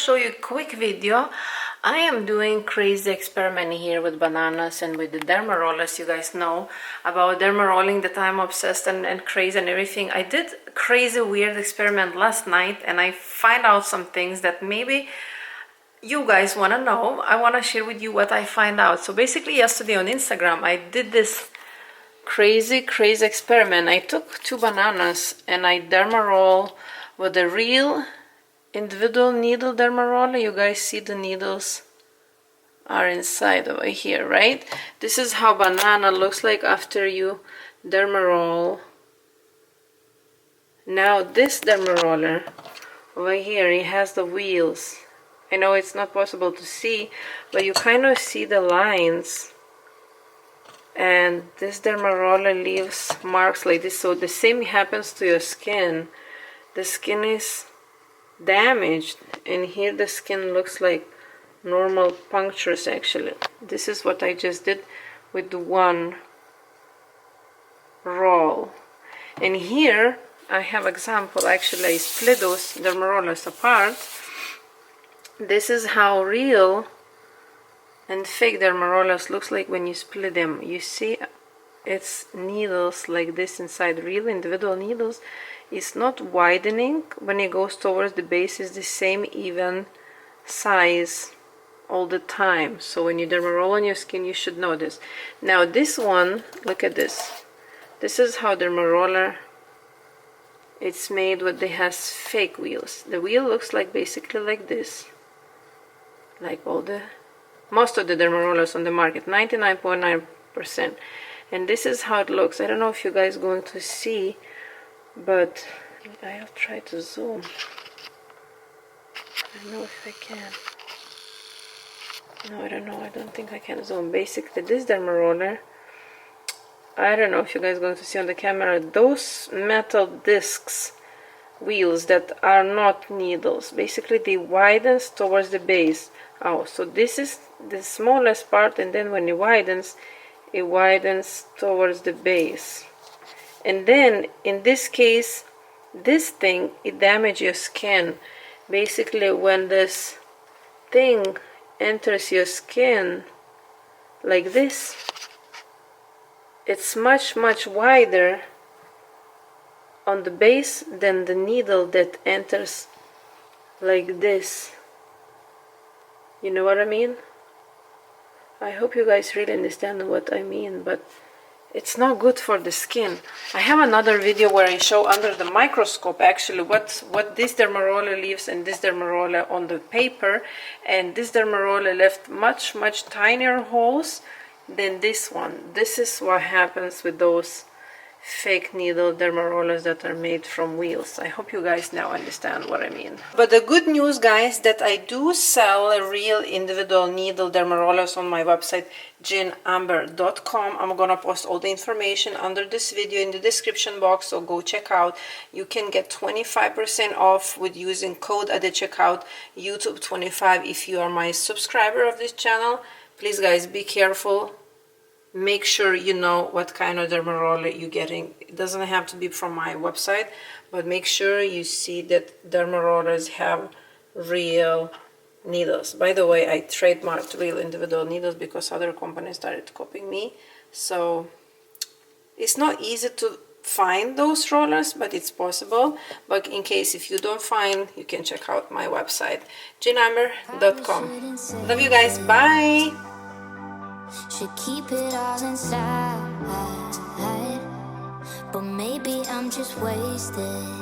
Show you a quick video. I am doing crazy experiment here with bananas and with the Dermarollers. You guys know about dermarolling, that I'm obsessed and crazy and everything. I did crazy weird experiment last night and I find out some things that maybe you guys want to know. I want to share with you what I find out. So basically yesterday on Instagram I did this crazy experiment. I took 2 bananas and I dermaroll with a real individual needle dermaroller. You guys see the needles are inside over here, right? This is how banana looks like after you dermaroll. Now this dermaroller over here, it has the wheels. I know it's not possible to see, but you kind of see the lines. And this dermaroller leaves marks like this. So the same happens to your skin. The skin is damaged, and here the skin looks like normal punctures. Actually, this is what I just did with the one roll. And here I have example. Actually, I split those dermarollers apart. This is how real and fake dermarollers looks like when you split them. You see it's needles like this inside. Real individual needles. It's not widening when it goes towards the base. It's the same even size all the time. So when you dermaroll on your skin, you should know this. Now this one, look at this. This is how dermaroller it's made. What it has fake wheels. The wheel looks like basically like this. Like most of the dermarollers on the market, 99.9%. And this is how it looks. I don't know if you guys are going to see, but I'll try to zoom. I don't know if I can. No, I don't know. I don't think I can zoom. Basically, this dermaroller, I don't know if you guys are going to see on the camera, those metal discs, wheels that are not needles, basically they widens towards the base. Oh, so this is the smallest part, and then when it widens towards the base. And then in this case, this thing, it damages your skin. Basically when this thing enters your skin like this, it's much wider on the base than the needle that enters like this. You know what I mean? I hope you guys really understand what I mean, but it's not good for the skin. I have another video where I show under the microscope actually what this dermaroller leaves and this dermaroller on the paper, and this dermaroller left much tinier holes than this one. This is what happens with those fake needle dermarollers that are made from wheels. I hope you guys now understand what I mean. But the good news, guys, that I do sell a real individual needle dermarollers on my website ginamber.com. I'm gonna post all the information under this video in the description box, so go check out. You can get 25% off with using code at the checkout, YouTube25, if you are my subscriber of this channel. Please guys, be careful. Make sure you know what kind of dermaroller you're getting. It doesn't have to be from my website, but make sure you see that dermarollers have real needles. By the way, I trademarked real individual needles because other companies started copying me. So it's not easy to find those rollers, but it's possible. But in case if you don't find, you can check out my website ginamber.com. Love you guys. Bye. Should keep it all inside, but maybe I'm just wasted.